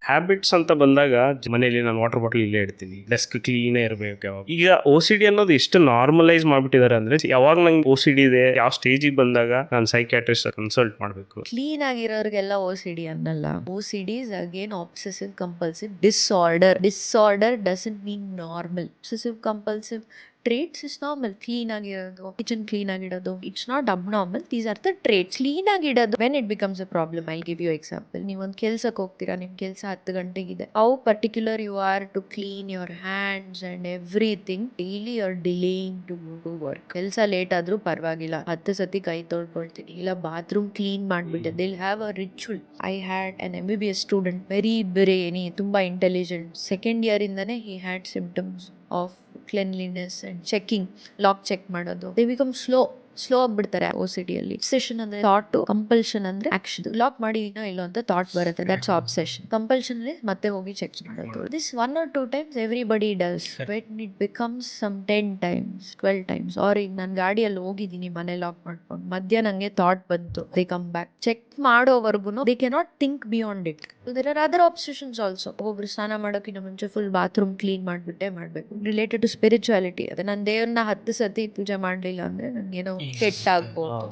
Habits ಅಂತ ಬಂದಾಗ ಮನೇಲಿ ನಾನು ವಾಟರ್ ಬಾಟಲ್ ಇಲ್ಲೇ ಇಡ್ತೀನಿ, ಡೆಸ್ಕ್ ಕ್ಲೀನೇ ಇರಬೇಕು ಯಾವಾಗ. ಈಗ OCD ಅನ್ನೋದು ಎಷ್ಟು ನಾರ್ಮಲೈಸ್ ಮಾಡ್ಬಿಟ್ಟಿದ್ದಾರೆ ಅಂದ್ರೆ, ಯಾವಾಗ ನಂಗೆ OCD ಇದೆ, ಯಾವ ಸ್ಟೇಜಿಗೆ ಬಂದಾಗ ನಾನು ಸೈಕ್ಯಾಟ್ರಿಸ್ಟ್ ಕನ್ಸಲ್ಟ್ ಮಾಡಬೇಕು. ಕ್ಲೀನ್ ಆಗಿರೋರಿಗೆಲ್ಲ OCD ಅನ್ನಲ್ಲ. OCD is again obsessive compulsive disorder doesn't mean normal. Obsessive compulsive traits is normal. Clean ಆಗಿರೋದು, ಕಿಚನ್ ಕ್ಲೀನ್ ಆಗಿಡೋದು, it's not abnormal. These are the traits. Clean ಆಗಿಡೋದು when it becomes a problem. I give you example. ನೀವೊಂದು ಕೆಲ್ಸಕ್ಕೆ ಹೋಗ್ತೀರಾ, ನಿಮ್ ಕೆಲಸ 10 ಗಂಟೆಗಿದೆ. How particular you are to clean your hands and everything. Daily you are delaying to go to work. ಕೆಲಸ late ಆದ್ರೂ ಪರವಾಗಿಲ್ಲ, 10 ಸತಿ ಕೈ ತೊಳ್ಕೊಳ್ತೀನಿ, ಇಲ್ಲ ಬಾತ್ರೂಮ್ ಕ್ಲೀನ್ ಮಾಡ್ಬಿಟ್ಟೆ. They'll have a ritual. I had an MBBS student, very brainy, ತುಂಬಾ intelligent. Second year ಇಂದಾನೆ he had symptoms of cleanliness and checking, lock check ಮಾಡೋದು. ದೇ ಬಿಕಮ್ ಸ್ಲೋ ಆಗ್ಬಿಡ್ತಾರೆ OCD ಅಲ್ಲಿ. ಅಬ್ಸೆಷನ್ ಅಂದ್ರೆ ಥಾಟ್, ಕಂಪಲ್ಷನ್ ಅಂದ್ರೆ action. Lock ಮಾಡಿನೋ ಇಲ್ಲೋ ಅಂತ ಥಾಟ್ ಬರುತ್ತೆ, ದಟ್ಸ್ ಅಬ್ಸೆಷನ್. ಕಂಪಲ್ಷನ್ ಅಂದ್ರೆ ಮತ್ತೆ ಹೋಗಿ ಚೆಕ್ ಮಾಡೋದು. This 1 or 2 times everybody does. When it becomes some 10 times 12 times, or ಈಗ ನಾನು ಗಾಡಿಯಲ್ಲಿ ಹೋಗಿದ್ದೀನಿ ಮನೆ ಲಾಕ್ ಮಾಡ್ಕೊಂಡು, ಮಧ್ಯ ನಂಗೆ ಥಾಟ್ ಬಂತು, ದೇ ಕಮ್ ಬ್ಯಾಕ್. ಚೆಕ್ ಮಾಡೋವರೆಗೂ they cannot think beyond it. There are other obsessions also. ಒಬ್ರು ಸ್ನಾನ ಮಾಡೋಕ್ಕಿಂತ ಮುಂಚೆ ಫುಲ್ ಬಾತ್ರೂಮ್ ಕ್ಲೀನ್ ಮಾಡ್ಬಿಟ್ಟೆ ಮಾಡ್ಬೇಕು. Related to spirituality. ಅದೇ ನಾನು ದೇವ್ರನ್ನ 10 ಸತಿ ಪೂಜೆ ಮಾಡ್ಲಿಲ್ಲ ಅಂದ್ರೆ ನನ್ಗೇನೋ ಕೆಟ್ಟಾಗ್ಬೋದು.